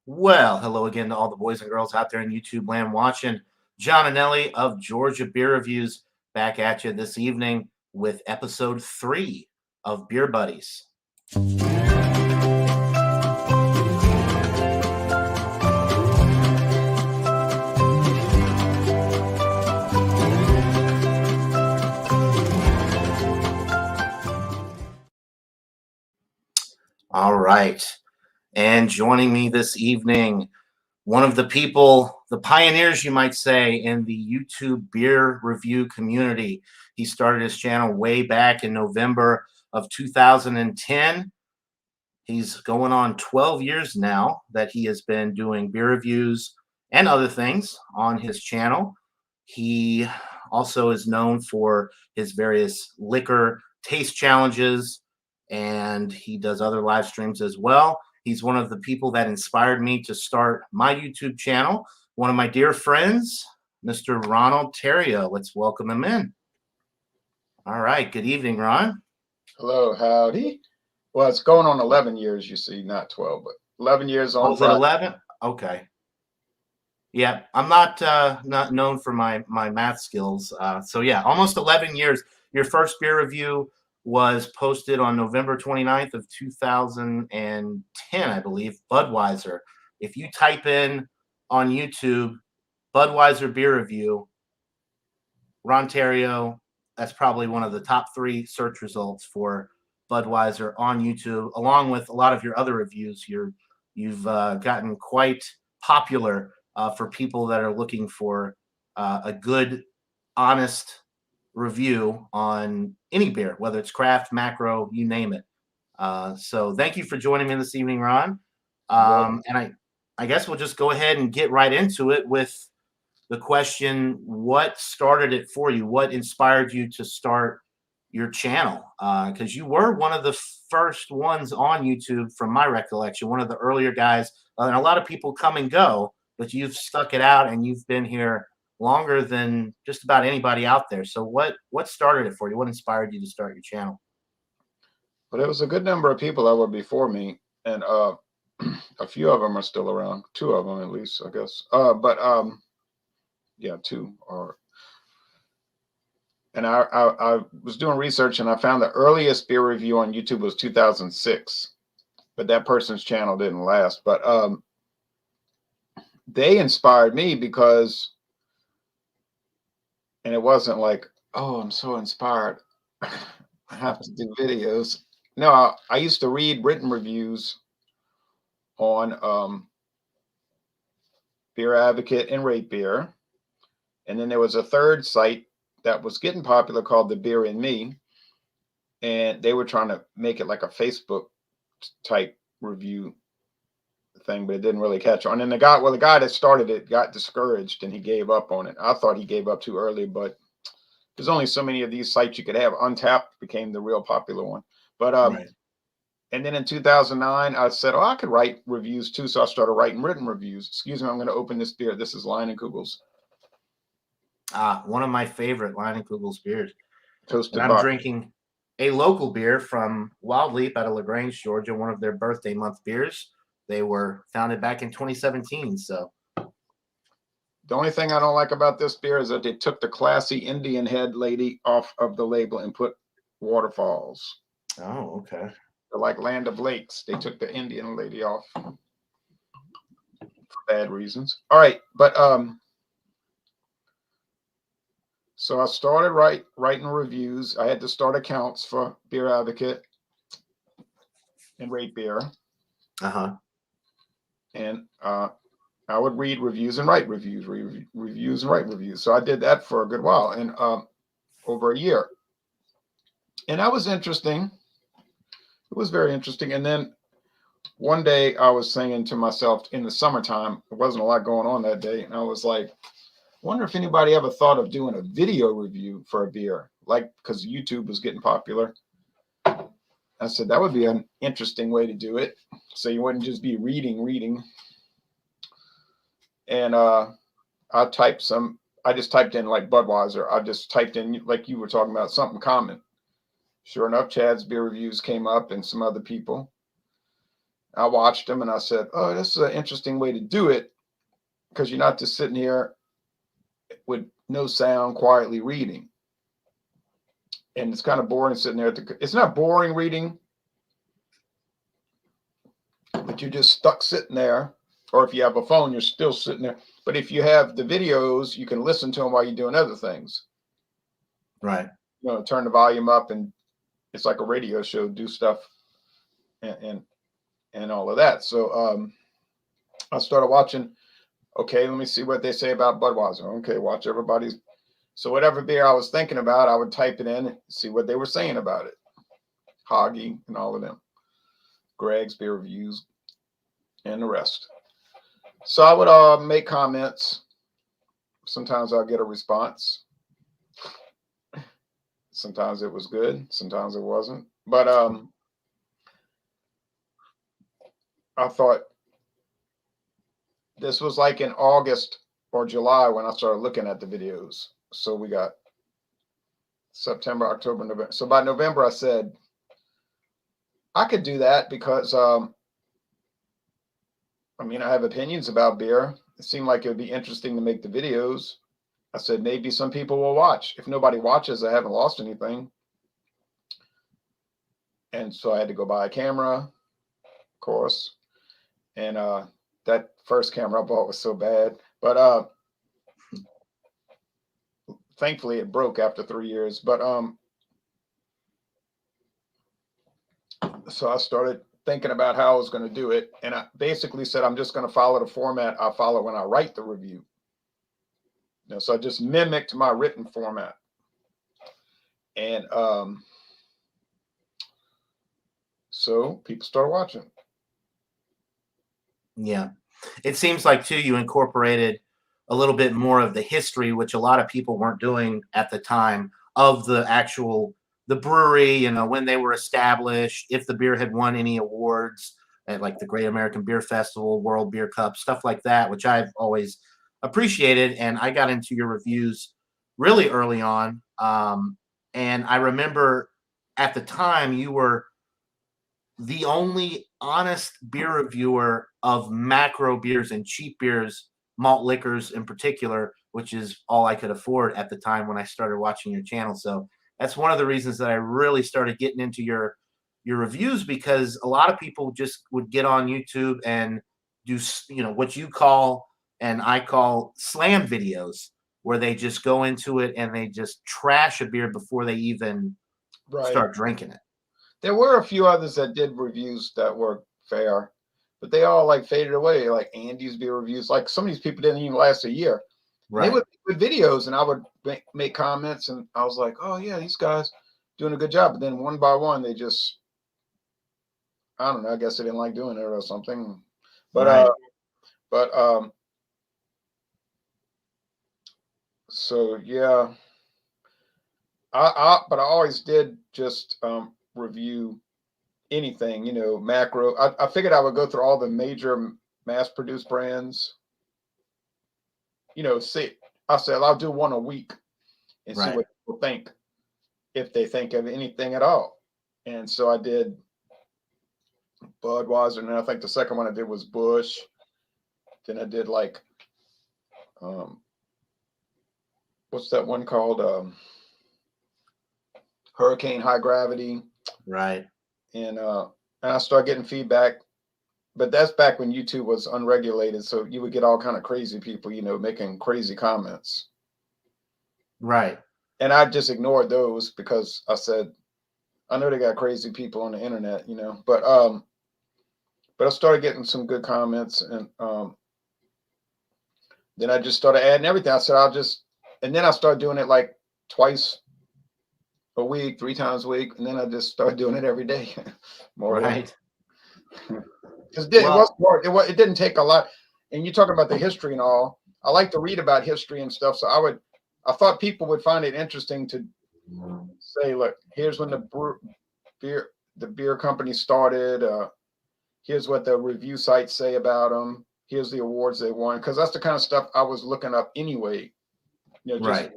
Well, hello again to all the boys and girls out there in YouTube land watching. John and Ellie of Georgia Beer Reviews back at you this evening with episode 3 of Beer Buddies. All right. And joining me this evening, one of the people, the pioneers, you might say, in the YouTube beer review community. He started his channel way back in November of 2010. He's going on 12 years now that he has been doing beer reviews and other things on his channel. He also is known for his various liquor taste challenges, and he does other live streams as well. He's one of the people that inspired me to start my YouTube channel. One of my dear friends, Mr. Ronald Theriot. Let's welcome him in. All right. Good evening, Ron. Hello, howdy. Well, it's going on 11 years, you see, not 12, but 11 years on. Was it 11? Okay. Yeah, I'm not known for my math skills. So yeah, almost 11 years. Your first beer review was posted on November 29th of 2010, I believe, Budweiser. If you type in on YouTube, Budweiser beer review, Ron Theriot, that's probably one of the top 3 search results for Budweiser on YouTube, along with a lot of your other reviews. You've gotten quite popular for people that are looking for a good, honest review on any beer, whether it's craft, macro, you name it. So thank you for joining me this evening, Ron. And I guess we'll just go ahead and get right into it with the question, what started it for you? What inspired you to start your channel? Because you were one of the first ones on YouTube, from my recollection, one of the earlier guys. And a lot of people come and go, but you've stuck it out and you've been here longer than just about anybody out there. So what started it for you? What inspired you to start your channel? But there was a good number of people that were before me, and a few of them are still around. 2 of them at least, I guess. Yeah, 2 are. And I was doing research, and I found the earliest beer review on YouTube was 2006, but that person's channel didn't last. But they inspired me because, and it wasn't like, oh, I'm so inspired, I have to do videos. No, I used to read written reviews on Beer Advocate and Rate Beer. And then there was a third site that was getting popular called The Beer and Me. And they were trying to make it like a Facebook type review thing, but it didn't really catch on. And the guy that started it got discouraged and he gave up on it. I thought he gave up too early, but there's only so many of these sites you could have. Untapped became the real popular one. But Right. And then in 2009, I said, oh, I could write reviews too. So I started writing written reviews. Excuse me, I'm going to open this beer. This is Leinenkugel's. One of my favorite Leinenkugel's beers. Toasted and I'm drinking a local beer from Wild Leap out of LaGrange, Georgia, one of their birthday month beers. They were founded back in 2017. So the only thing I don't like about this beer is that they took the classy Indian head lady off of the label and put Waterfalls. Oh, okay. They're like Land of Lakes. They took the Indian lady off for bad reasons. All right, but so I started writing reviews. I had to start accounts for Beer Advocate and Rate Beer. And I would read reviews and write reviews, reviews and write reviews. So I did that for a good while, and over a year. And that was interesting. It was very interesting. And then one day I was saying to myself in the summertime, there wasn't a lot going on that day. And I was like, wonder if anybody ever thought of doing a video review for a beer, like, because YouTube was getting popular. I said that would be an interesting way to do it. So you wouldn't just be reading. And I just typed in like Budweiser. I just typed in, like you were talking about, something common. Sure enough, Chad's beer reviews came up and some other people. I watched them and I said, oh, this is an interesting way to do it, because you're not just sitting here with no sound quietly reading. And it's kind of boring sitting there. It's not boring reading, but you're just stuck sitting there. Or if you have a phone, you're still sitting there. But if you have the videos, you can listen to them while you're doing other things. Right. You know, turn the volume up, and it's like a radio show, do stuff and all of that. So I started watching. Okay, let me see what they say about Budweiser. Okay, watch everybody's. So whatever beer I was thinking about, I would type it in, see what they were saying about it. Hoggy and all of them. Greg's beer reviews and the rest. So I would make comments. Sometimes I'll get a response. Sometimes it was good. Sometimes it wasn't. But I thought this was like in August or July when I started looking at the videos. So we got September, October, November. So by November, I said, I could do that because, I mean, I have opinions about beer. It seemed like it would be interesting to make the videos. I said, maybe some people will watch. If nobody watches, I haven't lost anything. And so I had to go buy a camera, of course. And that first camera I bought was so bad. But thankfully it broke after 3 years. But so I started thinking about how I was going to do it. And I basically said, I'm just going to follow the format I follow when I write the review. You know, so I just mimicked my written format. And so people started watching. Yeah. It seems like, too, you incorporated a little bit more of the history, which a lot of people weren't doing at the time, of the brewery, you know, when they were established, if the beer had won any awards at like the Great American Beer Festival, World Beer Cup, stuff like that, which I've always appreciated. And I got into your reviews really early on. And I remember at the time you were the only honest beer reviewer of macro beers and cheap beers, malt liquors in particular, which is all I could afford at the time when I started watching your channel. So that's one of the reasons that I really started getting into your reviews, because a lot of people just would get on YouTube and do, you know, what you call and I call slam videos, where they just go into it and they just trash a beer before they even start drinking it. There were a few others that did reviews that were fair, but they all like faded away. Like Andy's beer reviews, like some of these people didn't even last a year. Right. They would with videos, and I would make comments, and I was like, "Oh yeah, these guys doing a good job." But then one by one, they just, I don't know. I guess they didn't like doing it or something. But right. So yeah, but I always did just review anything, you know, macro. I figured I would go through all the major mass-produced brands. You know, see, I said I'll do one a week and see what people think, if they think of anything at all. And so I did Budweiser, and then I think the second one I did was Busch. Then I did like, what's that one called? Hurricane High Gravity. Right. And I started getting feedback, but that's back when YouTube was unregulated. So you would get all kind of crazy people, you know, making crazy comments. Right. And I just ignored those because I said, I know they got crazy people on the internet, you know, but I started getting some good comments, and then I just started adding everything. I said, and then I started doing it like twice a week, 3 times a week, and then I just started doing it every day. More right. Because it was hard. It didn't take a lot. And you talk about the history and all. I like to read about history and stuff. So I thought people would find it interesting to say, look, here's when the beer company started. Here's what the review sites say about them. Here's the awards they won. Because that's the kind of stuff I was looking up anyway. You know, just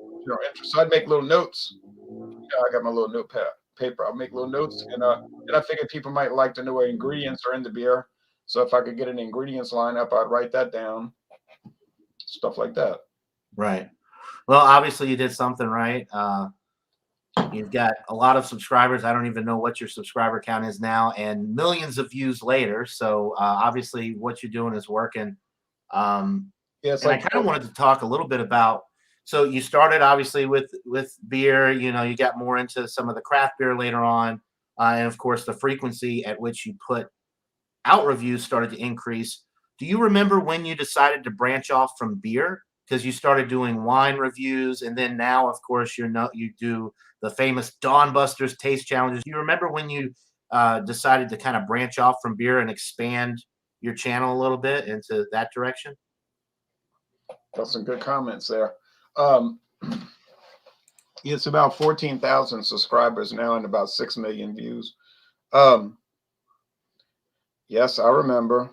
interest. So I'd make little notes. I got my little notepad paper. I'll make little notes, and I figured people might like to know what ingredients are in the beer. So if I could get an ingredients lineup, I'd write that down. Stuff like that. Right. Well, obviously you did something right. You've got a lot of subscribers. I don't even know what your subscriber count is now, and millions of views later. So obviously, what you're doing is working. Yeah, it's And I like kind of wanted to talk a little bit about. So you started obviously with beer. You know, you got more into some of the craft beer later on, and of course, the frequency at which you put out reviews started to increase. Do you remember when you decided to branch off from beer? Because you started doing wine reviews, and then now, of course, you do the famous Dawn Busters taste challenges. Do you remember when you decided to kind of branch off from beer and expand your channel a little bit into that direction? Got some good comments there. Um, it's about 14,000 subscribers now and about 6 million views. Yes, I remember.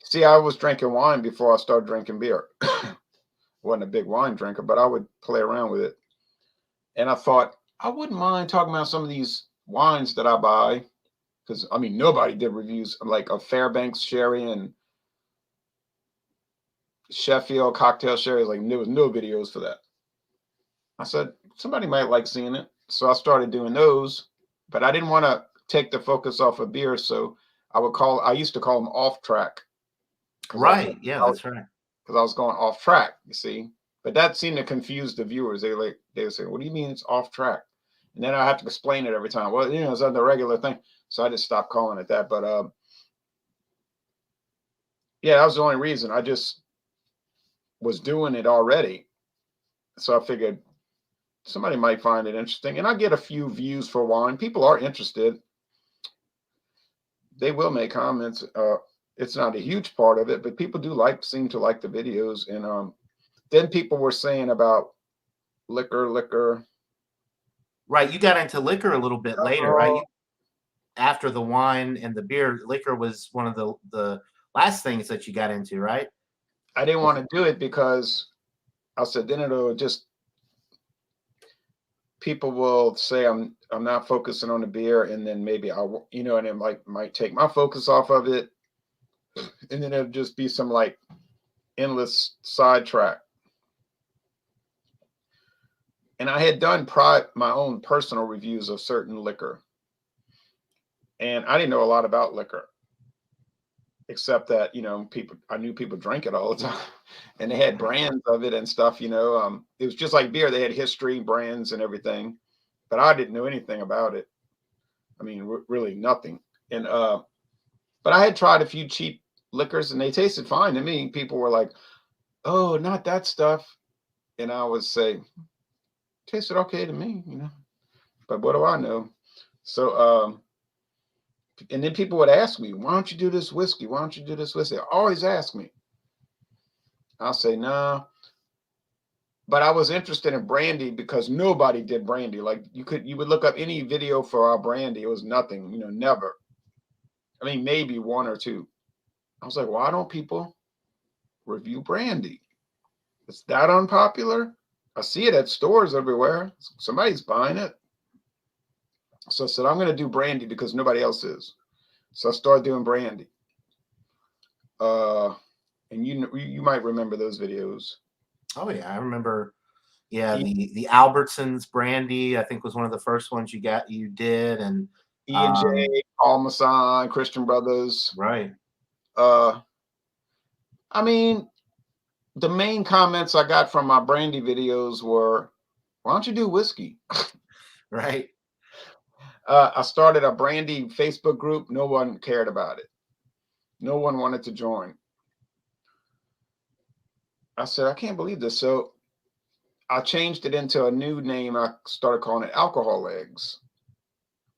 See, I was drinking wine before I started drinking beer. Wasn't a big wine drinker, but I would play around with it. And I thought, I wouldn't mind talking about some of these wines that I buy. Because, I mean, nobody did reviews like a Fairbanks sherry and Sheffield cocktail sherry. Like, there was no videos for that. I said, somebody might like seeing it. So I started doing those, but I didn't want to take the focus off of beer. So I used to call them off track. Right. Yeah, that's right. Because I was going off track, you see. But that seemed to confuse the viewers. They would say, what do you mean it's off track? And then I have to explain it every time. Well, it's not the regular thing. So I just stopped calling it that. But yeah, that was the only reason. I just was doing it already. So I figured somebody might find it interesting. And I get a few views for wine. People are interested. They will make comments. It's not a huge part of it, but people do seem to like the videos. And then people were saying about liquor. Right. You got into liquor a little bit later, right? After the wine and the beer, liquor was one of the last things that you got into, right? I didn't want to do it because I said then it'll just people will say I'm not focusing on the beer, and then maybe and it might take my focus off of it, and then it'll just be some like endless sidetrack. And I had done my own personal reviews of certain liquor, and I didn't know a lot about liquor, except that I knew people drank it all the time, and they had brands of it and stuff. It was just like beer; they had history, brands, and everything, but I didn't know anything about it. I mean, really nothing. And but I had tried a few cheap liquors, and they tasted fine to me. People were like, "Oh, not that stuff," and I would say, "Tasted okay to me," But what do I know? So and then people would ask me, why don't you do this whiskey? Why don't you do this whiskey? They always ask me. I'll say, no. But I was interested in brandy because nobody did brandy. Like you would look up any video for our brandy. It was nothing, never. I mean, maybe one or two. I was like, why don't people review brandy? It's that unpopular. I see it at stores everywhere. Somebody's buying it. So I said, I'm going to do brandy because nobody else is. So I started doing brandy. And you might remember those videos. Oh yeah, I remember. Yeah, the Albertsons brandy, I think was one of the first ones you did, and E&J, Paul Masson, Christian Brothers. right. I mean, the main comments I got from my brandy videos were, why don't you do whiskey? Right. I started a brandy Facebook group. No one cared about it. No one wanted to join. I said, I can't believe this. So I changed it into a new name. I started calling it Alcohol Eggs,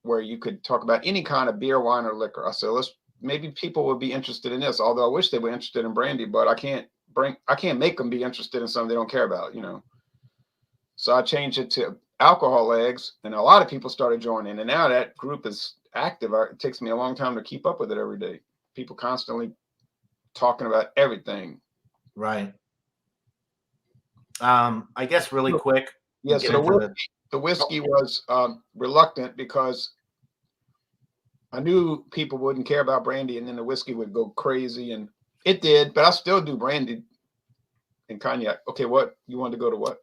where you could talk about any kind of beer, wine, or liquor. I said, maybe people would be interested in this, although I wish they were interested in brandy, but I can't make them be interested in something they don't care about, So I changed it to Alcohol Eggs, and a lot of people started joining. And now that group is active. It takes me a long time to keep up with it every day. People constantly talking about everything. Right. I guess really quick. Yeah, so the whiskey was reluctant because I knew people wouldn't care about brandy, and then the whiskey would go crazy, and it did. But I still do brandy and cognac. Okay, what you wanted to go to? What?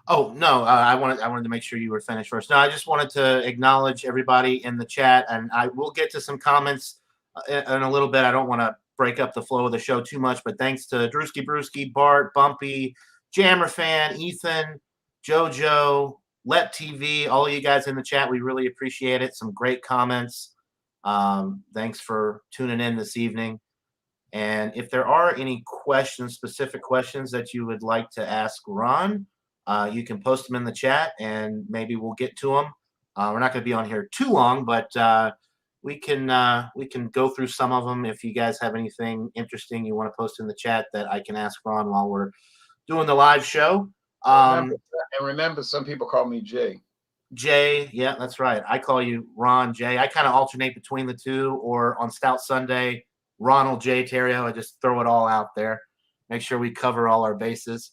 Oh no, I wanted to make sure you were finished first. No, I just wanted to acknowledge everybody in the chat, and I will get to some comments in a little bit. I don't want to break up the flow of the show too much, but thanks to Drewski Brewski, Bart, Bumpy, Jammer Fan, Ethan, JoJo, Let TV, all of you guys in the chat, we really appreciate it. Some great comments. Thanks for tuning in this evening. And if there are any questions, specific questions that you would like to ask Ron, you can post them in the chat and maybe we'll get to them. We're not going to be on here too long, but we can go through some of them. If you guys have anything interesting you want to post in the chat that I can ask Ron while we're doing the live show. Remember, some people call me Jay. Jay, yeah, that's right. I call you Ron Jay. I kind of alternate between the two, or on Stout Sunday, Ronald J. Theriot. I just throw it all out there. Make sure we cover all our bases.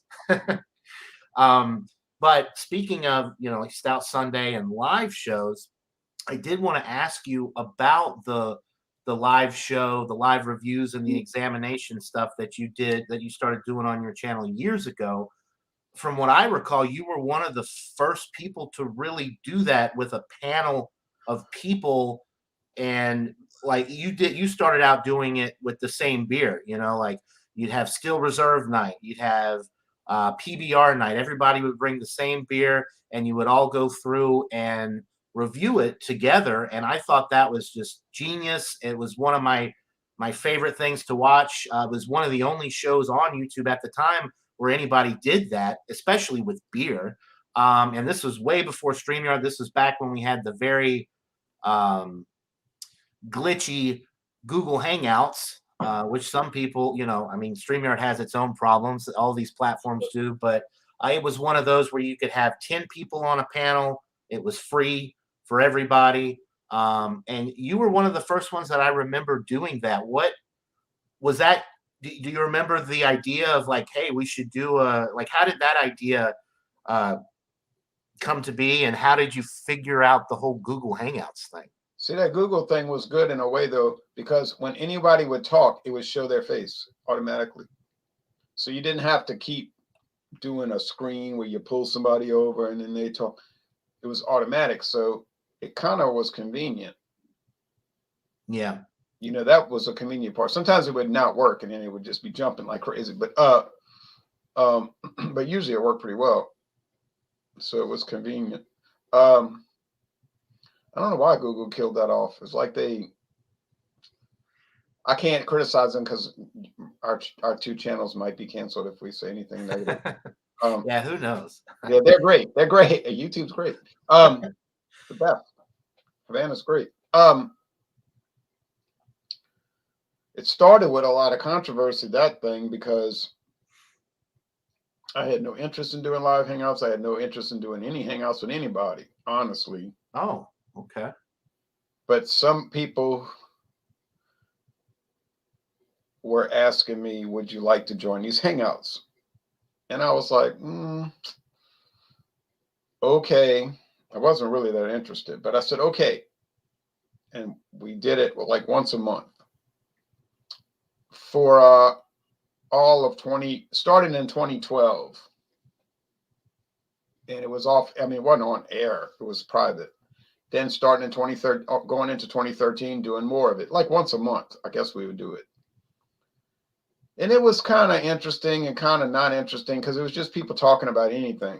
But speaking of, like Stout Sunday and live shows, I did want to ask you about the live show, the live reviews, and the examination stuff that you started doing on your channel years ago. From what I recall, you were one of the first people to really do that with a panel of people, and like you started out doing it with the same beer, like you'd have Still Reserve night, you'd have PBR night. Everybody would bring the same beer, and you would all go through and review it together. And I thought that was just genius. It was one of my favorite things to watch. It was one of the only shows on YouTube at the time where anybody did that, especially with beer. And this was way before StreamYard. This was back when we had the very glitchy Google Hangouts, which some people, StreamYard has its own problems. All these platforms do. But it was one of those where you could have 10 people on a panel. It was free for everybody. And you were one of the first ones that I remember doing that. What was that? Do you remember the idea of like, hey, we should do how did that idea come to be, and how did you figure out the whole Google Hangouts thing? See, that Google thing was good in a way though, because when anybody would talk, it would show their face automatically. So you didn't have to keep doing a screen where you pull somebody over and then they talk. It was automatic. So it kind of was convenient. Yeah. That was a convenient part. Sometimes it would not work and then it would just be jumping like crazy. But but usually it worked pretty well. So it was convenient. I don't know why Google killed that off. It's like I can't criticize them because our two channels might be canceled if we say anything negative. Yeah, who knows? Yeah, they're great. They're great. YouTube's great. The best. Havana's great. It started with a lot of controversy, that thing, because I had no interest in doing live hangouts. I had no interest in doing any hangouts with anybody, honestly. Oh, okay. But some people were asking me, would you like to join these hangouts? And I was like, okay. I wasn't really that interested, but I said, okay. And we did it like once a month for all of starting in 2012. And it was off. I mean, it wasn't on air. It was private. Then starting in 2013, going into 2013, doing more of it, like once a month. I guess we would do it. And it was kind of interesting and kind of not interesting because it was just people talking about anything.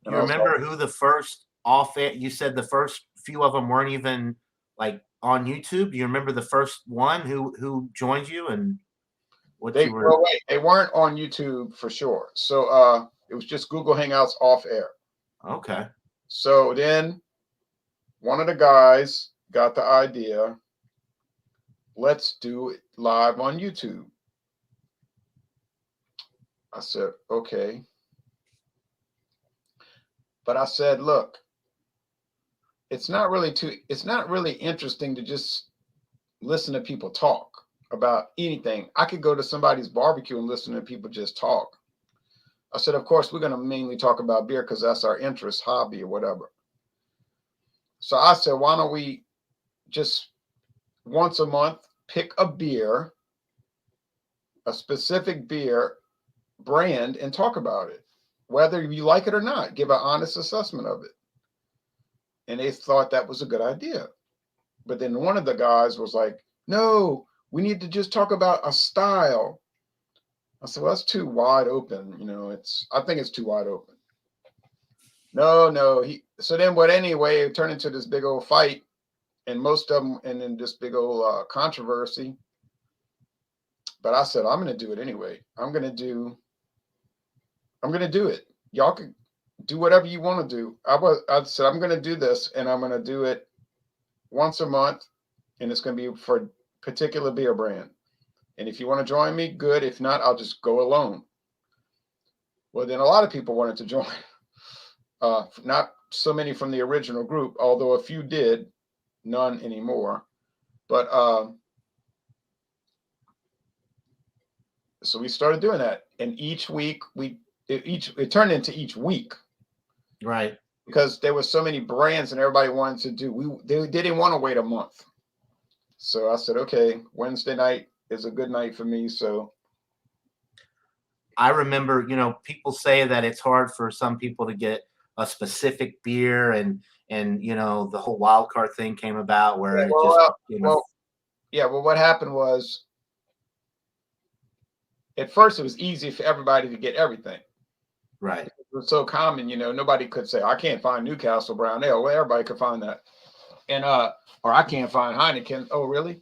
Do you remember who the first you said the first few of them weren't even like on YouTube? Do you remember the first one who joined you and what you were? Well, wait, they weren't on YouTube for sure. So it was just Google Hangouts off air. Okay. So then one of the guys got the idea, let's do it live on YouTube. I said, okay. But I said, look, it's not really interesting to just listen to people talk about anything. I could go to somebody's barbecue and listen to people just talk. I said, of course, we're going to mainly talk about beer because that's our interest, hobby, or whatever. So I said, why don't we just once a month, pick a beer, a specific beer brand, and talk about it, whether you like it or not. Give an honest assessment of it. And they thought that was a good idea. But then one of the guys was like, no, we need to just talk about a style. I said, well, that's too wide open. I think it's too wide open. No. So then anyway, it turned into this big old fight, and most of them, and then this big old controversy. But I said, I'm going to do it anyway. I'm going to do it. Y'all can do whatever you want to do. I said, I'm going to do this, and I'm going to do it once a month, and it's going to be for a particular beer brand. And if you want to join me, good. If not, I'll just go alone. Well, then a lot of people wanted to join. Not so many from the original group, although a few did, none anymore. But so we started doing that, and each week it turned into each week, right? Because there were so many brands, and everybody wanted to do. They didn't want to wait a month, so I said, okay, Wednesday night is a good night for me. So I remember, people say that it's hard for some people to get a specific beer, and the whole wild card thing came about where it just well, what happened was, at first it was easy for everybody to get everything. Right. It was so common, nobody could say, I can't find Newcastle Brown Ale. Well, everybody could find that. And or I can't find Heineken. Oh, really?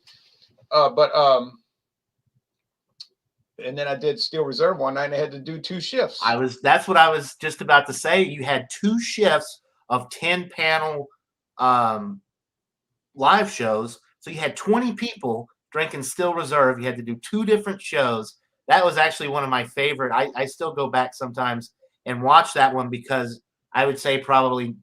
And then I did Steel Reserve one night, and I had to do 2 shifts. That's what I was just about to say. You had 2 shifts of 10 panel live shows. So you had 20 people drinking Steel Reserve. You had to do 2 different shows. That was actually one of my favorite. I still go back sometimes and watch that one, because I would say probably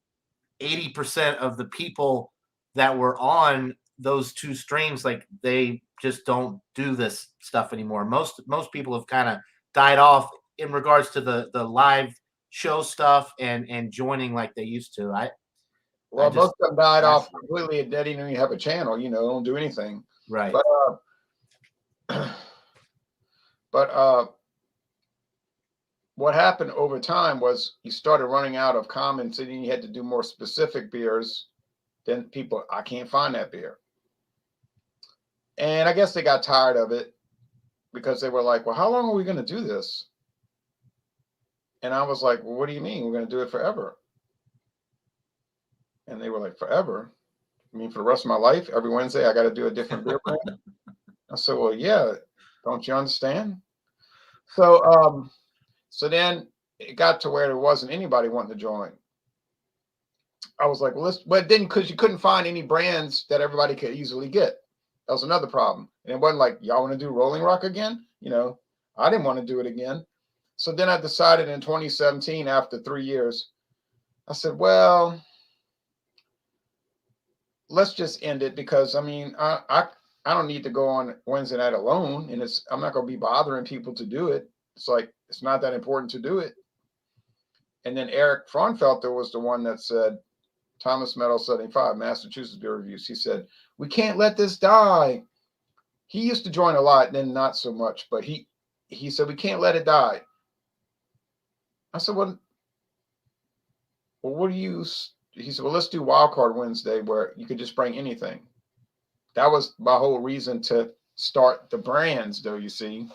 80% of the people that were on those 2 streams, like, they just don't do this stuff anymore. Most people have kind of died off in regards to the live show stuff and joining like they used to. Most of them died off completely. They didn't even have a channel, don't do anything. Right. But what happened over time was you started running out of comments, and then you had to do more specific beers. Then people, I can't find that beer. And I guess they got tired of it, because they were like, well, how long are we going to do this? And I was like, well, what do you mean? We're going to do it forever. And they were like, forever? I mean, for the rest of my life, every Wednesday, I got to do a different beer brand? I said, well, yeah, don't you understand? So, so then it got to where there wasn't anybody wanting to join. I was like, well, but then, because you couldn't find any brands that everybody could easily get. That was another problem. And it wasn't like, y'all want to do Rolling Rock again? I didn't want to do it again. So then I decided in 2017, after 3 years, I said, well, let's just end it, because I mean, I don't need to go on Wednesday night alone, and I'm not going to be bothering people to do it. It's like, it's not that important to do it. And then Eric Fraunfelter was the one that said, Thomas Meadow 75, Massachusetts Beer Reviews. He said, we can't let this die. He used to join a lot, then not so much, but he said, we can't let it die. I said, well, what do you? He said, well, let's do Wildcard Wednesday, where you could just bring anything. That was my whole reason to start the brands, though, you see.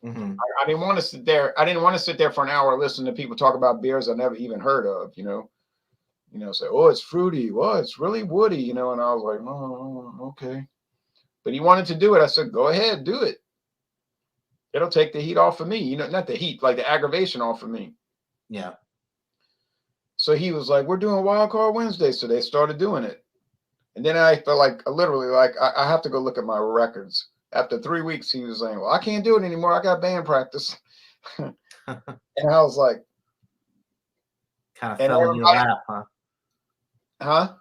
Mm-hmm. I didn't want to sit there. I didn't want to sit there for an hour listening to people talk about beers I never even heard of, say, oh, it's fruity. Well, it's really woody, and I was like, oh, okay. But he wanted to do it. I said, go ahead, do it. It'll take the heat off of me, not the heat, like the aggravation off of me. Yeah. So he was like, we're doing Wildcard Wednesday. So they started doing it. And then I felt like, literally, like, I have to go look at my records. After 3 weeks, he was saying, well, I can't do it anymore. I got band practice. And I was like, kind of fell in your lap, huh? Huh?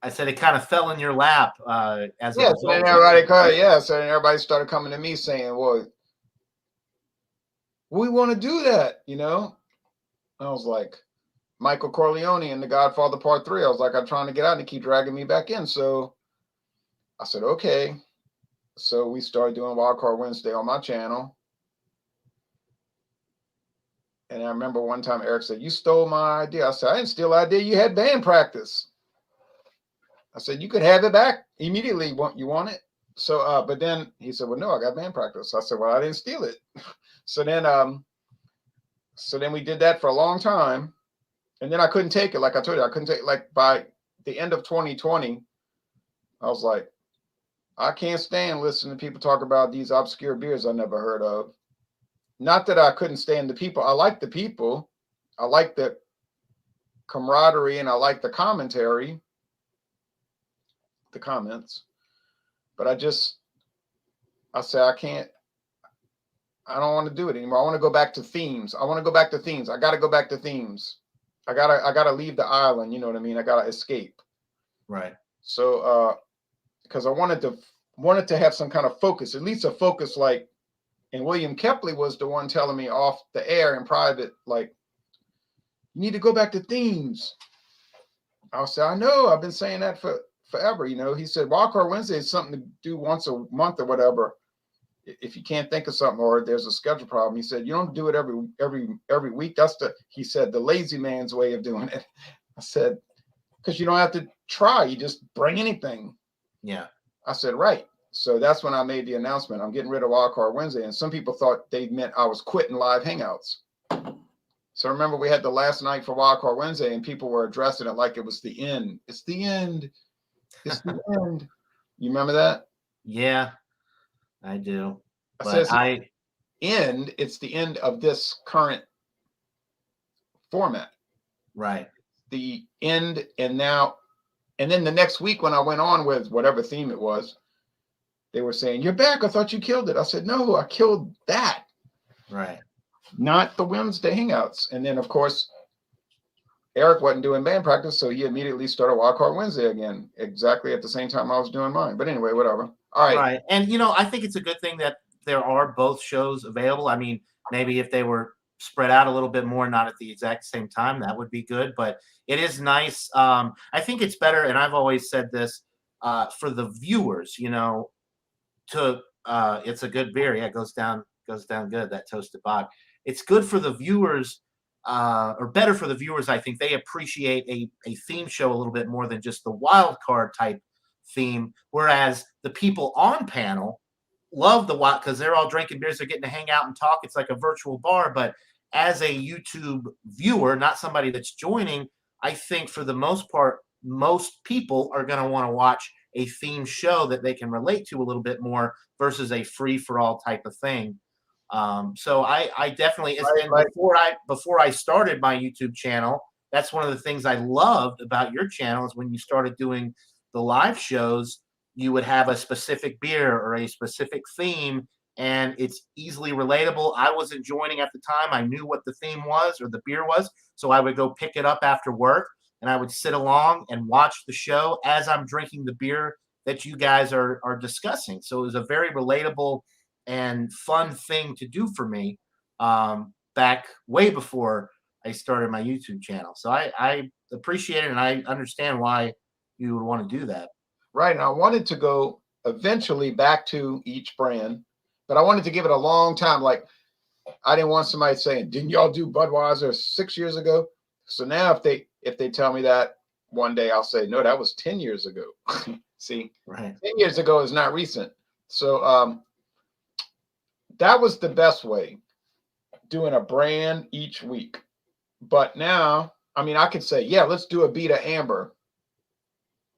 I said it kind of fell in your lap as a result. So then everybody started coming to me saying, well, we want to do that, I was like, Michael Corleone in The Godfather Part 3. I was like, I'm trying to get out, and they keep dragging me back in. So I said, okay. So we started doing Wild Card Wednesday on my channel. And I remember one time Eric said, you stole my idea. I said, I didn't steal the idea. You had band practice. I said, you could have it back immediately. You want it? So, but then he said, well, no, I got band practice. I said, well, I didn't steal it. So then we did that for a long time. And then I couldn't take it. Like I told you, I couldn't take it. Like by the end of 2020, I was like, I can't stand listening to people talk about these obscure beers I never heard of. Not that I couldn't stand the people. I like the people. I like the camaraderie and I like the commentary, the comments. But I say, I don't want to do it anymore. I want to go back to themes. I want to go back to themes. I got to go back to themes. I gotta leave the island. You know what I mean? I gotta escape. Right. So, because I wanted to have some kind of focus, at least a focus like, and William Kepley was the one telling me off the air in private, like, you need to go back to themes. I'll say, I know, I've been saying that for forever. You know, he said, Wildcard Wednesday is something to do once a month or whatever. If you can't think of something or there's a schedule problem, he said, you don't do it every week. He said, the lazy man's way of doing it. I said, because you don't have to try. You just bring anything. Yeah. I said, right. So that's when I made the announcement. I'm getting rid of Wildcard Wednesday. And some people thought they meant I was quitting live hangouts. So remember, we had the last night for Wildcard Wednesday and people were addressing it like it was the end. It's the end. It's the end. You remember that? Yeah, I do. I But said, it's the end of this current format. Right. The end. And then the next week when I went on with whatever theme it was, they were saying, you're back. I thought you killed it. I said, no, I killed that. Right. Not the Wednesday hangouts. And then, of course, Eric wasn't doing band practice, so he immediately started Wildcard Wednesday again, exactly at the same time I was doing mine. But anyway, whatever. All right. Right. And, I think it's a good thing that there are both shows available. I mean, maybe if they were spread out a little bit more, not at the exact same time, that would be good. But it is nice. I think it's better, and I've always said this, for the viewers, it's a good beer. Yeah, it goes down good, that toasted bog. It's good for the viewers, or better for the viewers. I think they appreciate a theme show a little bit more than just the wild card type theme. Whereas the people on panel love the wild, because they're all drinking beers, they're getting to hang out and talk. It's like a virtual bar. But as a YouTube viewer, not somebody that's joining, I think for the most part, most people are going to want to watch a theme show that they can relate to a little bit more versus a free for all type of thing. So I definitely, Right. before I started my YouTube channel, that's one of the things I loved about your channel is when you started doing the live shows, you would have a specific beer or a specific theme, and it's easily relatable. I wasn't joining at the time. I knew what the theme was or the beer was, so I would go pick it up after work, and I would sit along and watch the show as I'm drinking the beer that you guys are discussing. So it was a very relatable and fun thing to do for me, back way before I started my YouTube channel. So I appreciate it, and I understand why you would want to do that. Right. And I wanted to go eventually back to each brand, but I wanted to give it a long time. Like, I didn't want somebody saying, didn't y'all do Budweiser 6 years ago? So now if they tell me that one day, I'll say, no, that was 10 years ago. See, Right. 10 years ago is not recent. So that was the best way, doing a brand each week. But now, I mean, I could say, yeah, let's do a Beta Amber.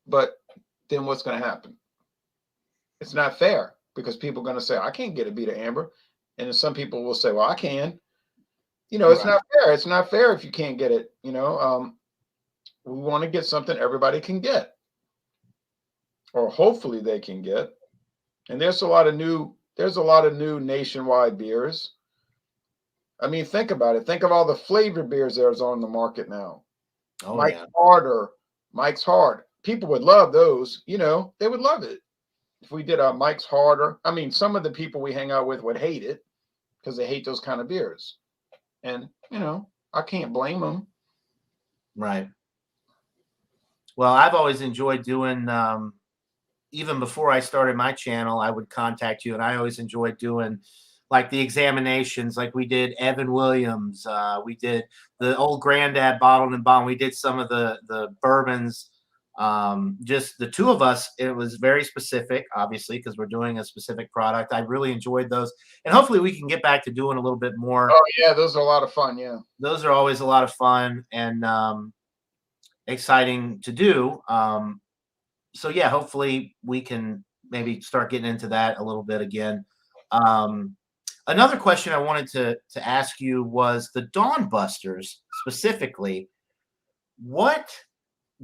But then what's going to happen? It's not fair because people are going to say, I can't get a Beta Amber. And then some people will say, well, I can. It's Right. not fair. It's not fair if you can't get it. We want to get something everybody can get, or hopefully they can get. And there's a lot of new nationwide beers. I mean, think about it. Think of all the flavor beers there's on the market now. Oh, Mike's yeah. Hard. Mike's Hard. People would love those. They would love it if we did a Mike's Harder. I mean, some of the people we hang out with would hate it because they hate those kind of beers. And, I can't blame them. Right. Well, I've always enjoyed doing, even before I started my channel, I would contact you, and I always enjoyed doing like the examinations. Like we did Evan Williams, we did the old Granddad bottled and bond. We did some of the bourbons. Just the two of us. It was very specific, obviously, because we're doing a specific product. I really enjoyed those, and hopefully we can get back to doing a little bit more. Oh yeah, those are a lot of fun. Yeah, those are always a lot of fun and exciting to do. So yeah, hopefully we can maybe start getting into that a little bit again. Another question I wanted to ask you was the Dawn Busters specifically. What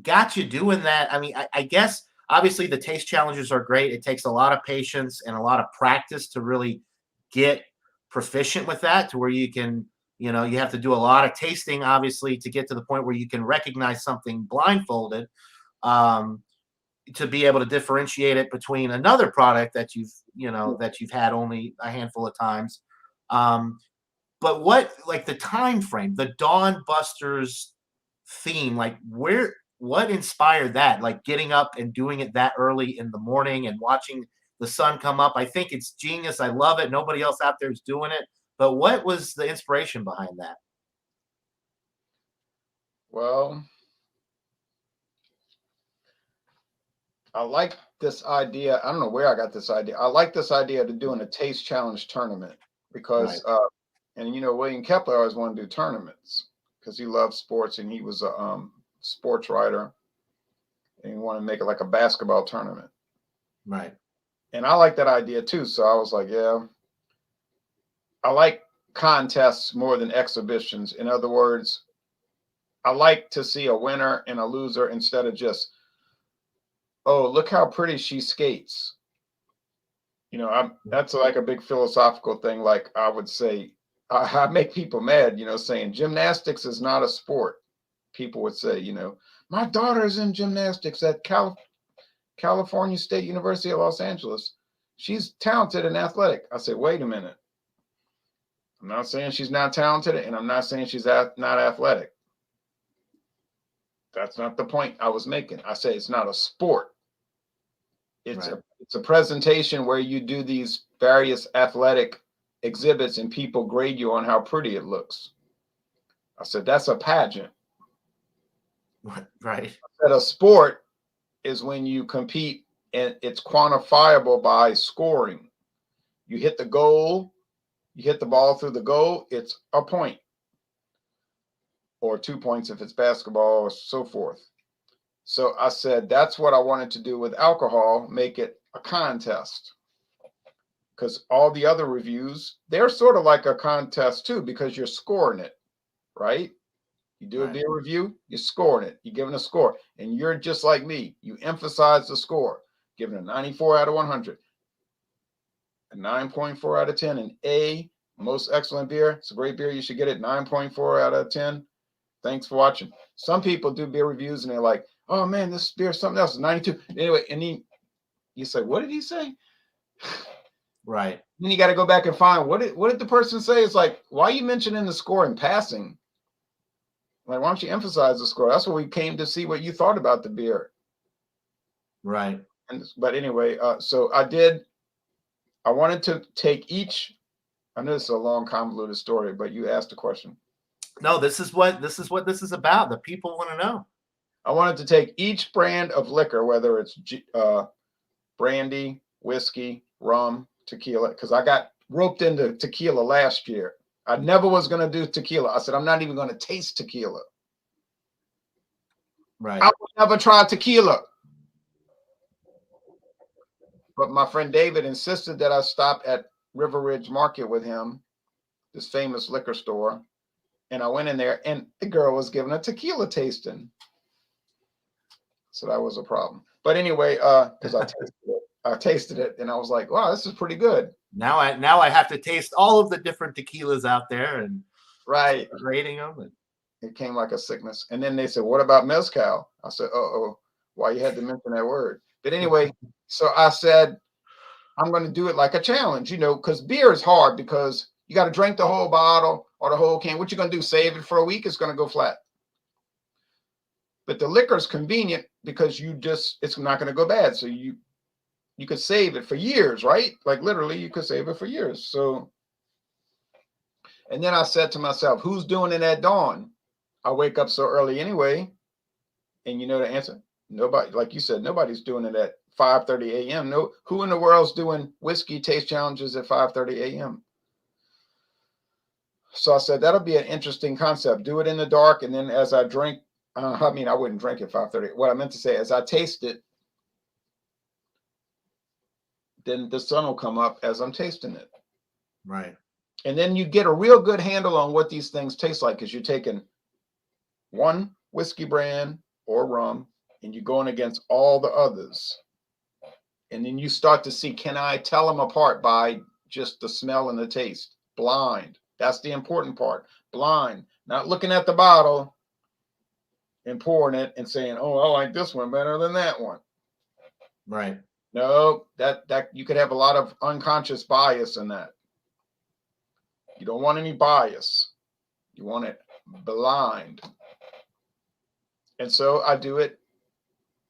got you doing that? I mean, I guess obviously the taste challenges are great. It takes a lot of patience and a lot of practice to really get proficient with that, to where you can, you know, you have to do a lot of tasting, obviously, to get to the point where you can recognize something blindfolded. To be able to differentiate it between another product that you've had only a handful of times. But what, like the time frame, the Dawn Busters theme, like what inspired that? Like getting up and doing it that early in the morning and watching the sun come up. I think it's genius. I love it. Nobody else out there is doing it. But what was the inspiration behind that? well, I like this idea. I don't know where I got this idea. I like this idea of doing a taste challenge tournament Right. because, and William Kepler always wanted to do tournaments because he loved sports and he was a sports writer and he wanted to make it like a basketball tournament. Right. And I like that idea too. So I was like, yeah, I like contests more than exhibitions. In other words, I like to see a winner and a loser instead of just, oh, look how pretty she skates. That's like a big philosophical thing. Like I would say, I make people mad, saying gymnastics is not a sport. People would say, my daughter's in gymnastics at California State University of Los Angeles. She's talented and athletic. I say, wait a minute. I'm not saying she's not talented, and I'm not saying she's not athletic. That's not the point I was making. I say it's not a sport. It's Right. it's a presentation where you do these various athletic exhibits and people grade you on how pretty it looks. I said that's a pageant. Right. I said a sport is when you compete and it's quantifiable by scoring. You hit the goal, you hit the ball through the goal, it's a point. Or 2 points if it's basketball or so forth. So I said, that's what I wanted to do with alcohol, make it a contest. Because all the other reviews, they're sort of like a contest too, because you're scoring it, right? You do a beer review, you're scoring it. You're giving a score. And you're just like me. You emphasize the score, giving a 94 out of 100, a 9.4 out of 10, an A, most excellent beer. It's a great beer. You should get it 9.4 out of 10. Thanks for watching. Some people do beer reviews and they're like, oh man, this beer is something else, 92. Anyway, and then you say, what did he say? Right. Then you got to go back and find what did the person say? It's like, why are you mentioning the score in passing? Like, why don't you emphasize the score? That's what we came to see what you thought about the beer. Right. But anyway, so I wanted to take each, I know this is a long convoluted story, but you asked a question. No, this is what this is about. The people want to know. I wanted to take each brand of liquor, whether it's brandy, whiskey, rum, tequila, because I got roped into tequila last year. I never was going to do tequila. I said, I'm not even going to taste tequila. Right. I would never try tequila. But my friend David insisted that I stop at River Ridge Market with him, this famous liquor store. And I went in there and the girl was giving a tequila tasting. So that was a problem. But anyway, because I tasted it and I was like, wow, this is pretty good. Now I have to taste all of the different tequilas out there and right rating them. And it came like a sickness. And then they said, what about mezcal? I said, uh-oh, why you had to mention that word? But anyway, so I said, I'm going to do it like a challenge, because beer is hard because you got to drink the whole bottle or the whole can. What you going to do? Save it for a week? It's going to go flat. But the liquor is convenient because it's not going to go bad. So you you could save it for years, right? Like literally you could save it for years. So, and then I said to myself, who's doing it at dawn? I wake up so early anyway. And you know the answer? Nobody, like you said, nobody's doing it at 5:30 a.m. No, who in the world's doing whiskey taste challenges at 5:30 a.m.? So I said, that'll be an interesting concept. Do it in the dark. And then as I drink, I mean, I wouldn't drink at 5:30. What I meant to say, as I taste it, then the sun will come up as I'm tasting it. Right. And then you get a real good handle on what these things taste like because you're taking one whiskey brand or rum and you're going against all the others. And then you start to see, can I tell them apart by just the smell and the taste? Blind. That's the important part. Blind. Not looking at the bottle and pouring it and saying, oh, I like this one better than that one. Right. No, that you could have a lot of unconscious bias in that. You don't want any bias. You want it blind. And so I do it,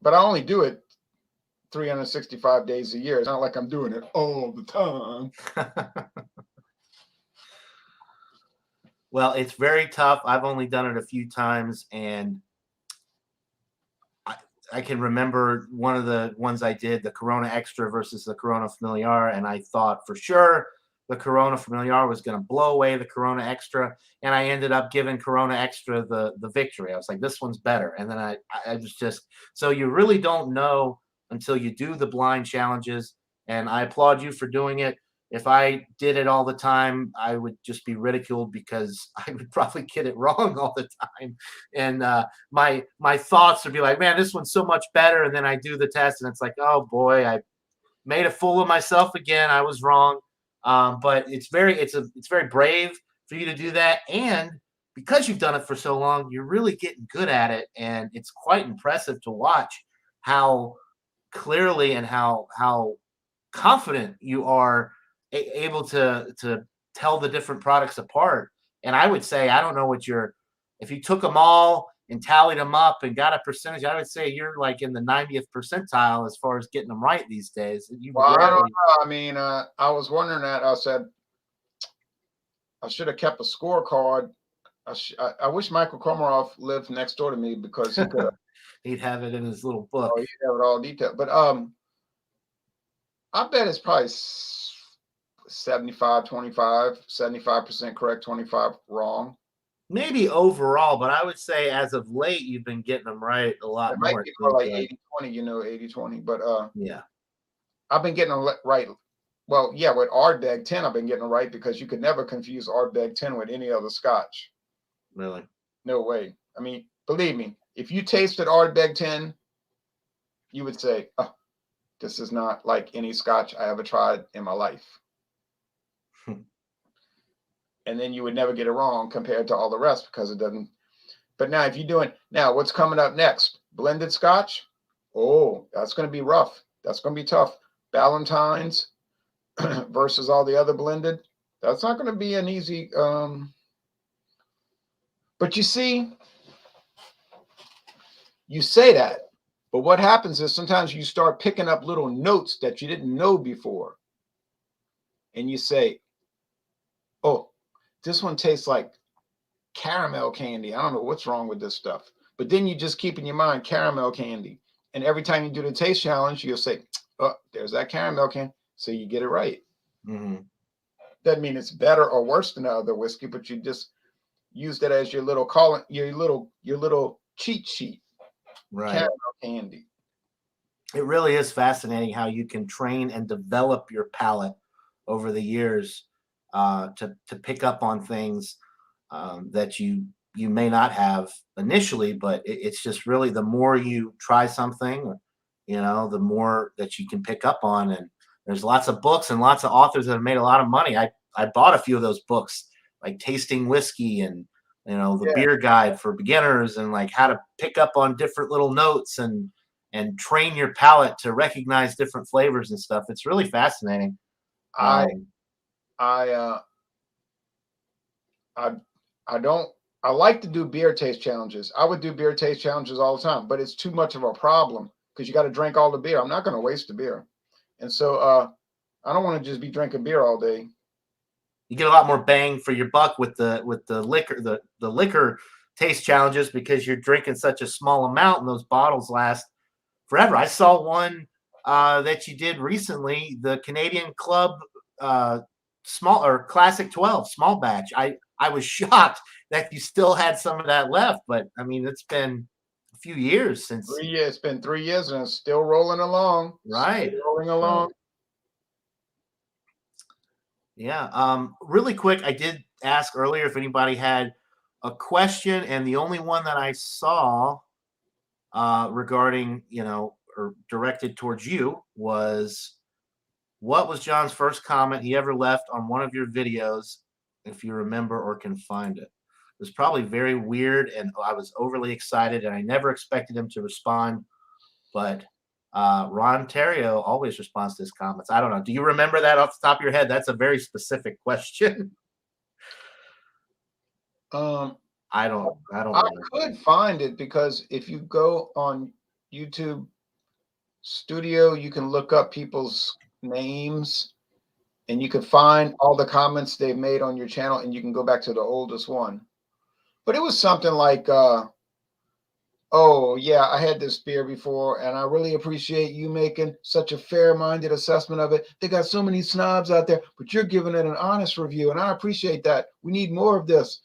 but I only do it 365 days a year. It's not like I'm doing it all the time. Well, it's very tough. I've only done it a few times, and I can remember one of the ones I did, the Corona Extra versus the Corona Familiar, and I thought for sure the Corona Familiar was going to blow away the Corona Extra, and I ended up giving Corona Extra the victory. I was like, this one's better. And then I was just, so you really don't know until you do the blind challenges, and I applaud you for doing it. If I did it all the time, I would just be ridiculed because I would probably get it wrong all the time. And my thoughts would be like, man, this one's so much better. And then I do the test and it's like, oh boy, I made a fool of myself again. I was wrong. But it's very brave for you to do that. And because you've done it for so long, you're really getting good at it. And it's quite impressive to watch how clearly and how confident you are able to tell the different products apart. And I would say, I don't know what if you took them all and tallied them up and got a percentage, I would say you're like in the 90th percentile as far as getting them right these days. Well, I don't know. I mean, I was wondering that. I said I should have kept a scorecard. I wish Michael Komarov lived next door to me because he could. He'd have it in his little book. Oh, he'd have it all detailed. But I bet it's probably 75-25, 75% correct, 25 wrong. Maybe overall, but I would say as of late, you've been getting them right a lot more. It might be more like 80-20, 80-20. But yeah, I've been getting them right. Well, yeah, with Ardbeg 10, I've been getting them right because you could never confuse Ardbeg 10 with any other scotch. Really? No way. I mean, believe me, if you tasted Ardbeg 10, you would say, oh, this is not like any scotch I ever tried in my life. And then you would never get it wrong compared to all the rest because it doesn't. But now if you're doing, now what's coming up next? Blended scotch? Oh, that's going to be rough. That's going to be tough. Ballantines versus all the other blended. That's not going to be an easy. But you see, you say that, but what happens is sometimes you start picking up little notes that you didn't know before. And you say, oh, this one tastes like caramel candy. I don't know what's wrong with this stuff. But then you just keep in your mind caramel candy. And every time you do the taste challenge, you'll say, oh, there's that caramel candy. So you get it right. Mm-hmm. Doesn't mean it's better or worse than the other whiskey, but you just use that as your little your little cheat sheet. Right. Caramel candy. It really is fascinating how you can train and develop your palate over the years to pick up on things that you may not have initially, but it's just really the more you try something, the more that you can pick up on. And there's lots of books and lots of authors that have made a lot of money. I bought a few of those books, like Tasting Whiskey and the Beer Guide for Beginners, and like how to pick up on different little notes and train your palate to recognize different flavors and stuff. It's really fascinating. I like to do beer taste challenges. I would do beer taste challenges all the time, but it's too much of a problem because you got to drink all the beer. I'm not going to waste the beer. And so I don't want to just be drinking beer all day. You get a lot more bang for your buck with the liquor, the liquor taste challenges, because you're drinking such a small amount and those bottles last forever. I saw one that you did recently, the Canadian Club small or Classic 12 small batch. I was shocked that you still had some of that left, but I mean, it's been a few years since. 3 years. It's been 3 years and it's still rolling along. Right. Still rolling along. So, yeah. Really quick, I did ask earlier if anybody had a question, and the only one that I saw regarding, or directed towards you was, what was John's first comment he ever left on one of your videos, if you remember or can find it? It was probably very weird, and I was overly excited, and I never expected him to respond. But Ron Theriot always responds to his comments. I don't know. Do you remember that off the top of your head? That's a very specific question. I don't I could find it, because if you go on YouTube Studio, you can look up people's names and you can find all the comments they've made on your channel, and you can go back to the oldest one. But it was something like, oh yeah, I had this beer before and I really appreciate you making such a fair-minded assessment of it. They got so many snobs out there, but you're giving it an honest review, and I appreciate that. We need more of this.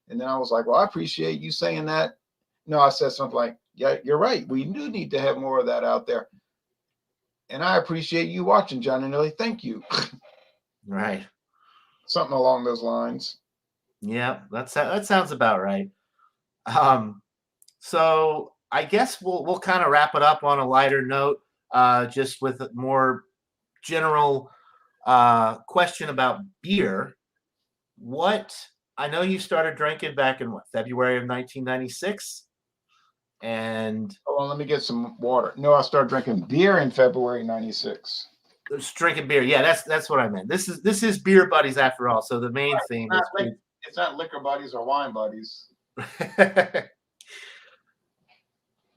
And then I was like, well, I appreciate you saying that. No, I said something like, yeah, you're right. We do need to have more of that out there. And I appreciate you watching, John and Nelly. Thank you. Right. Something along those lines. Yeah, that sounds about right. So I guess we'll kind of wrap it up on a lighter note, just with a more general question about beer. I know you started drinking back in February of 1996, and hold on, let me get some water. No, I started drinking beer in February '96. Drinking beer, yeah, that's what I meant. This is Beer Buddies after all. So the main theme is it's not liquor buddies or wine buddies.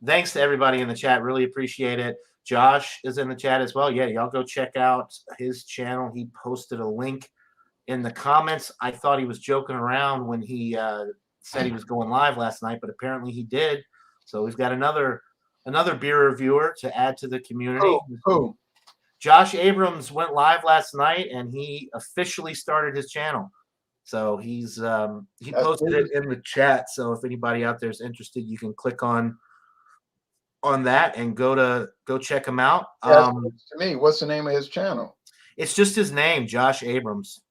Thanks to everybody in the chat. Really appreciate it. Josh is in the chat as well. Yeah, y'all go check out his channel. He posted a link in the comments. I thought he was joking around when he said he was going live last night, but apparently he did. So we've got another beer reviewer to add to the community. Who? Josh Abrams went live last night, and he officially started his channel. So he posted it in the chat. So if anybody out there is interested, you can click on that and go check him out. To me, what's the name of his channel? It's just his name, Josh Abrams.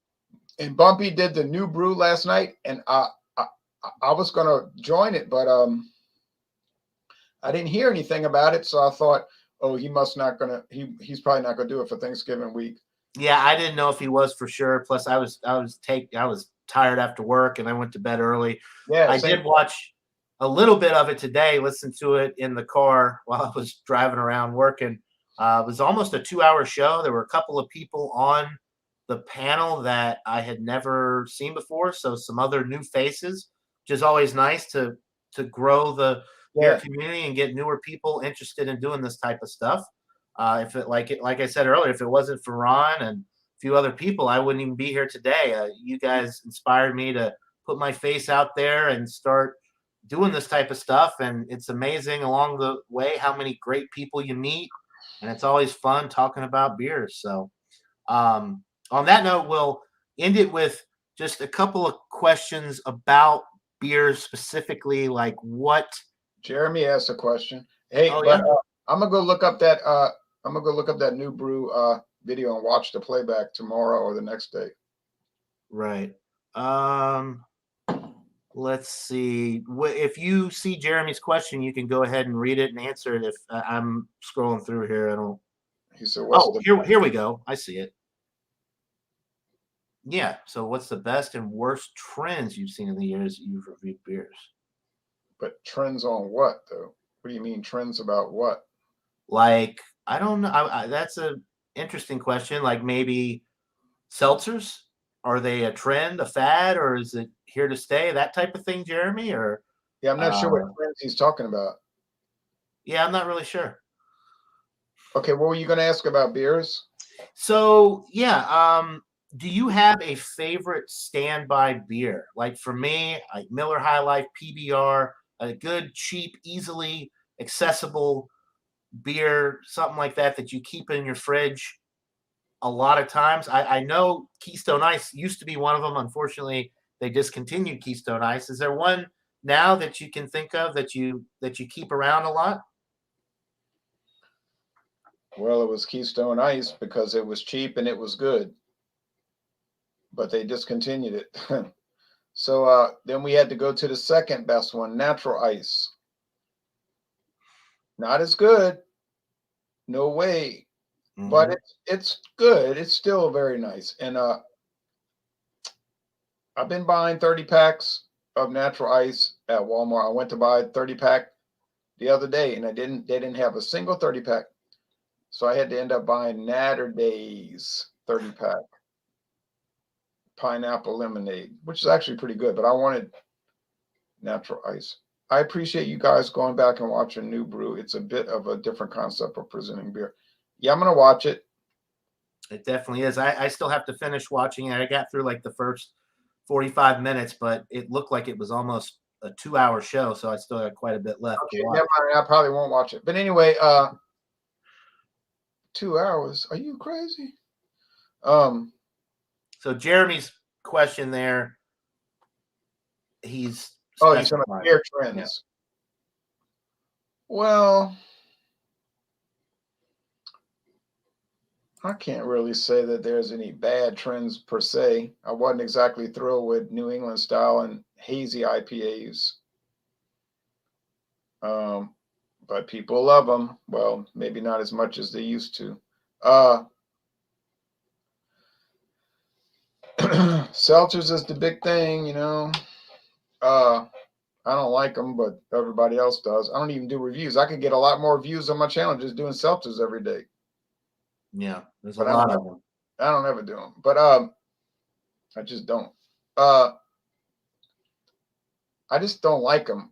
And Bumpy did the new brew last night, and I was gonna join it, but I didn't hear anything about it, so I thought, oh, he's probably not gonna do it for Thanksgiving week. Yeah, I didn't know if he was for sure. Plus, I was tired after work, and I went to bed early. Yeah, I did watch a little bit of it today. Listened to it in the car while I was driving around working. It was almost a 2-hour show. There were a couple of people on the panel that I had never seen before, so some other new faces, which is always nice to grow the beer community and get newer people interested in doing this type of stuff. Like I said earlier, if it wasn't for Ron and a few other people, I wouldn't even be here today. You guys inspired me to put my face out there and start doing this type of stuff. And it's amazing along the way how many great people you meet. And it's always fun talking about beers. So on that note, we'll end it with just a couple of questions about beers specifically, like what. Jeremy asked a question. Hey, I'm gonna go look up that new brew video and watch the playback tomorrow or the next day. Right. Let's see. If you see Jeremy's question, you can go ahead and read it and answer it. If I'm scrolling through here, I don't. He said, here we go. I see it. Yeah. So, what's the best and worst trends you've seen in the years that you've reviewed beers? But trends on what, though? What do you mean trends about what? Like, I don't know. That's an interesting question. Like maybe seltzers. Are they a trend, a fad, or is it here to stay? That type of thing, Jeremy? Or yeah, I'm not sure what trends he's talking about. Yeah, I'm not really sure. Okay, what were you going to ask about beers? So yeah, do you have a favorite standby beer? Like for me, like Miller High Life PBR, a good, cheap, easily accessible beer, something like that that you keep in your fridge a lot of times. I know Keystone Ice used to be one of them. Unfortunately, they discontinued Keystone Ice. Is there one now that you can think of that you keep around a lot? Well, it was Keystone Ice because it was cheap and it was good, but they discontinued it. So then we had to go to the second best one, Natural Ice. Not as good, no way, but Hmm. it's good. It's still very nice. And I've been buying 30 packs of Natural Ice at Walmart. I went to buy a 30 pack the other day, and they didn't have a single 30 pack. So I had to end up buying Natter Days 30 pack pineapple lemonade, which is actually pretty good, but I wanted Natural Ice. I appreciate you guys going back and watching New Brew. It's a bit of a different concept of presenting beer. Yeah, I'm gonna watch it. It definitely is. I still have to finish watching it. I got through like the first 45 minutes, but it looked like it was almost a 2 hour show. So I still had quite a bit left to Okay, watch. never mind. I probably won't watch it. But anyway, 2 hours. Are you crazy? Um, So Jeremy's question there, he's oh, you're talking about specifying. beer Yeah. trends. Well, I can't really say that there's any bad trends per se. I wasn't exactly thrilled with New England style and hazy IPAs. But people love them. Well, maybe not as much as they used to. Uh, seltzers is the big thing, you know. Uh, I don't like them, but everybody else does. I don't even do reviews. I could get a lot more views on my channel just doing seltzers every day, Yeah. There's a but lot of them. I don't ever do them. But I just don't. I just don't like them.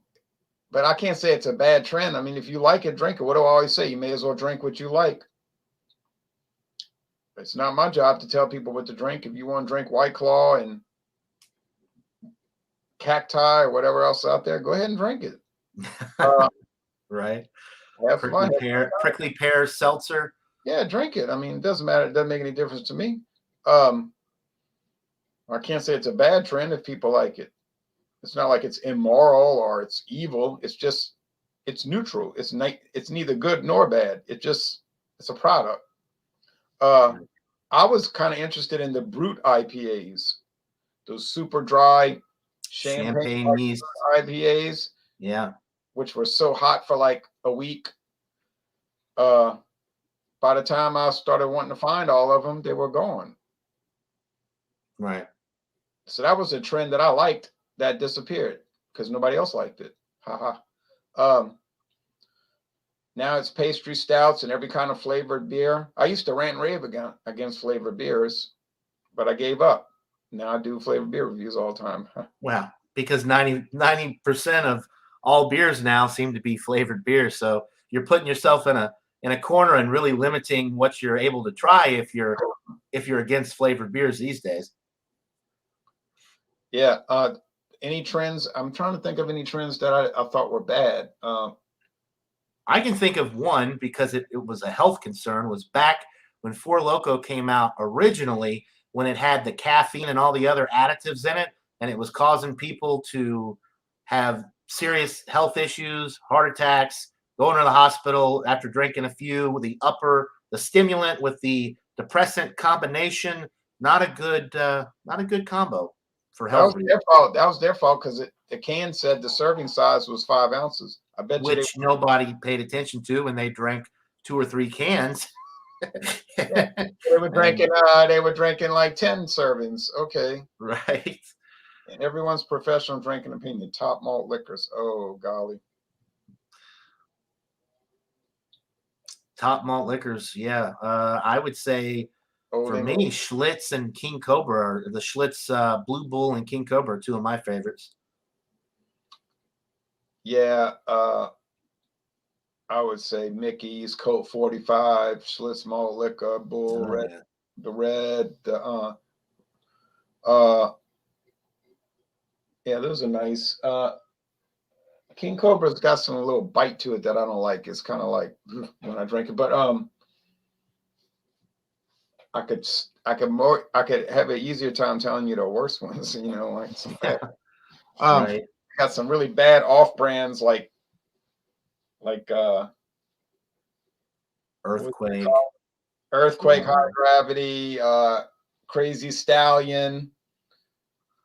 But I can't say it's a bad trend. I mean, if you like it, drink it. What do I always say? You may as well drink what you like. It's not my job to tell people what to drink. If you want to drink White Claw and Cacti or whatever else out there, go ahead and drink it. Right. Have fun. Prickly pear seltzer. Yeah, drink it. I mean, it doesn't matter. It doesn't make any difference to me. I can't say it's a bad trend if people like it. It's not like it's immoral or it's evil. It's just it's neutral. It's neither good nor bad. It's a product. I was kind of interested in the brute IPAs, those super dry champagne Champagne yeast. IPAs, Yeah. which were so hot for like a week. Uh, by the time I started wanting to find all of them, they were gone. Right. So that was a trend that I liked that disappeared because nobody else liked it. Haha. Now it's pastry stouts and every kind of flavored beer. I used to rant and rave against flavored beers, but I gave up. Now I do flavored beer reviews all the time. Well, because 90% of all beers now seem to be flavored beers. So you're putting yourself in a corner and really limiting what you're able to try if you're against flavored beers these days. Yeah. Any trends? I'm trying to think of any trends that I thought were bad. I can think of one because it was a health concern, was back when Four Loko came out originally, when it had the caffeine and all the other additives in it, and it was causing people to have serious health issues, heart attacks, going to the hospital after drinking a few. With the stimulant with the depressant combination, not a good combo for That was health their reasons, fault. That was their fault because the can said the serving size was 5 ounces. I bet you which nobody paid attention to when they drank 2 or 3 cans. yeah, they were And drinking. They were drinking like 10 servings. Okay. right. And everyone's professional drinking opinion. Top malt liquors. Oh golly. Top malt liquors. Yeah. I would say Old for English. me, Schlitz and King Cobra, the Schlitz Blue Bull and King Cobra are two of my favorites. Yeah. I would say Mickey's, Colt 45, Schlitz Malt Liquor, Bull Oh, Red, yeah. the Red, the uh yeah, those are nice. King Cobra's got some little bite to it that I don't like. It's kind of like when I drink it, but I could have an easier time telling you the worst ones, like some bad. Right. Got some really bad off brands like what's it Earthquake. called? Earthquake, High Um, Gravity, Crazy Stallion.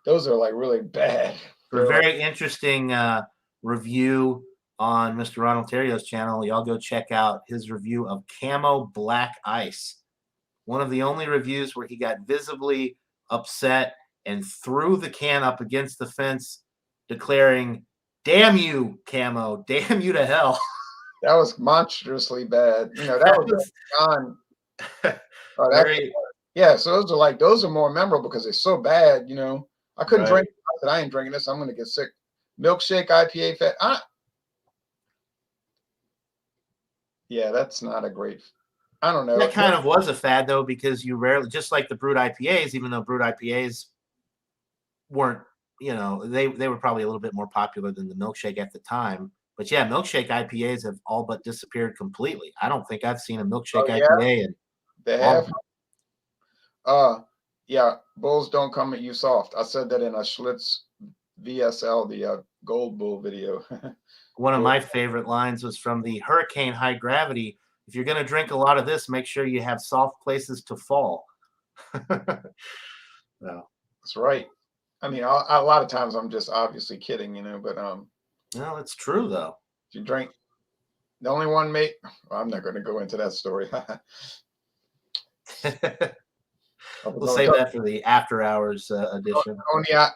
Those are like really bad. for a They're like, very interesting review on Mr. Ronald Theriot's channel, y'all go check out his review of Camo Black Ice. One of the only reviews where he got visibly upset and threw the can up against the fence, declaring, "Damn you, Camo! Damn you to hell!" that was monstrously bad. That That was was on. Oh, very yeah. So those are more memorable because they're so bad. I couldn't right. drink. I said, I ain't drinking this. I'm gonna get sick. Milkshake IPA fat. Yeah, that's not a great. I don't know. That kind of was a fad though, because you rarely, just like the brewed IPAs, even though brewed IPAs weren't, they were probably a little bit more popular than the milkshake at the time. But yeah, milkshake IPAs have all but disappeared completely. I don't think I've seen a milkshake Oh yeah, IPA in they long. have. Yeah, bulls don't come at you soft. I said that in a Schlitz VSL, the Gold Bull video. One of Bull- my favorite lines was from the Hurricane High Gravity. If you're going to drink a lot of this, make sure you have soft places to fall. No, That's right. I mean, a lot of times I'm just obviously kidding, but no, it's true though. if you drink, the only one mate. Well, I'm not going to go into that story. We'll save that for the after hours edition.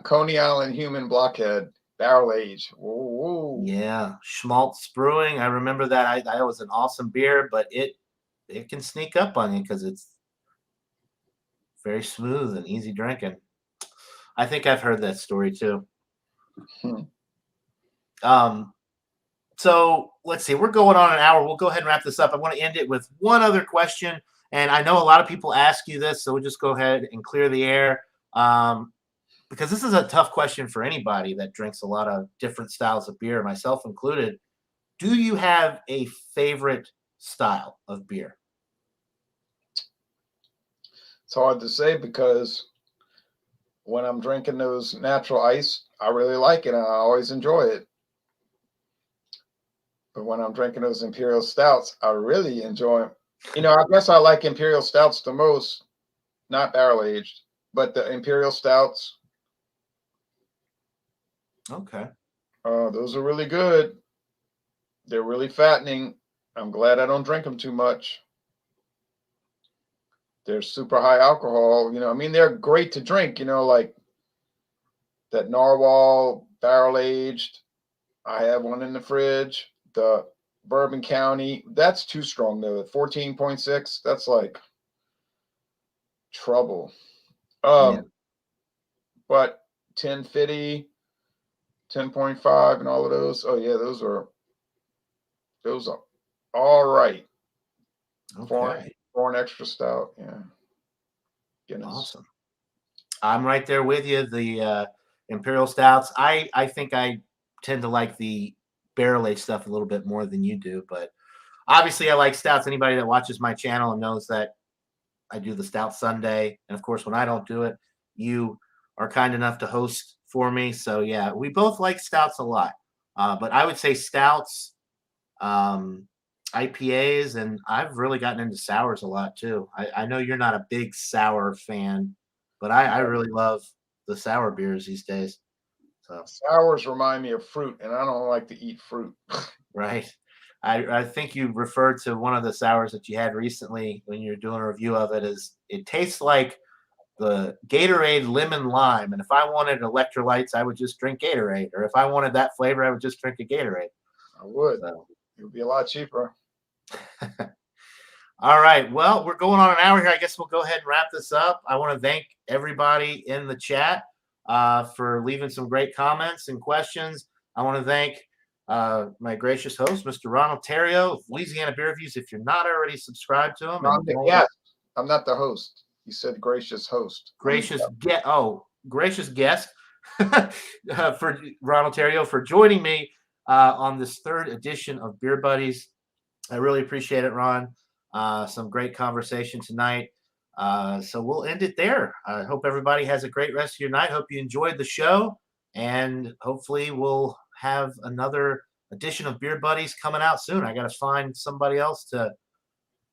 Coney Island Human Blockhead barrel age. Whoa. Yeah, Schmaltz Brewing. I remember that. I was an awesome beer, but it can sneak up on you because it's very smooth and easy drinking. I think I've heard that story too. Hmm. So let's see. We're going on an hour. We'll go ahead and wrap this up. I want to end it with one other question, and I know a lot of people ask you this, so we'll just go ahead and clear the air. Because this is a tough question for anybody that drinks a lot of different styles of beer, myself included. Do you have a favorite style of beer? It's hard to say because when I'm drinking those natural ice, I really like it and I always enjoy it. But when I'm drinking those imperial stouts, I really enjoy them. I guess I like imperial stouts the most, not barrel aged, but the imperial stouts, Okay. those are really good. They're really fattening. I'm glad I don't drink them too much. They're super high alcohol. I mean, they're great to drink, like that Narwhal barrel aged. I have one in the fridge. The Bourbon County, that's too strong though. 14.6, that's like trouble. Yeah. But 1050, 10.5 and all of those. Oh yeah, those are all right. Okay. Foreign extra stout. Yeah. Guinness. Awesome. I'm right there with you. The imperial stouts. I think I tend to like the barrel aged stuff a little bit more than you do, but obviously I like stouts. Anybody that watches my channel and knows that I do the Stout Sunday, and of course when I don't do it, you are kind enough to host for me. So yeah, we both like stouts a lot. But I would say stouts, um, IPAs, and I've really gotten into sours a lot too. I know you're not a big sour fan, but I really love the sour beers these days. So Sours remind me of fruit, and I don't like to eat fruit. right. I think you referred to one of the sours that you had recently when you were doing a review of it. Is it tastes like the Gatorade lemon lime, and if I wanted electrolytes, I would just drink Gatorade, or if I wanted that flavor, I would just drink a Gatorade. I would. So. It would be a lot cheaper. All right. Well, we're going on an hour here. I guess we'll go ahead and wrap this up. I want to thank everybody in the chat for leaving some great comments and questions. I want to thank my gracious host, Mr. Ronald Theriot of Louisiana Beer Reviews. If you're not already subscribed to him, I'm the guest. I'm not the host. You said gracious host. Gracious guest for Ronald Theriot for joining me on this third edition of Beer Buddies. I really appreciate it, Ron. Some great conversation tonight. So we'll end it there. I hope everybody has a great rest of your night. Hope you enjoyed the show, and hopefully we'll have another edition of Beer Buddies coming out soon. I got to find somebody else to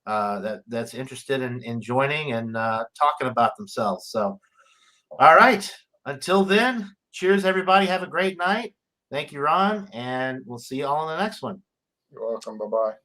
that's interested in joining and talking about themselves. So, all right. Until then, cheers, everybody. Have a great night. Thank you, Ron, and we'll see you all in the next one. You're welcome. Bye-bye.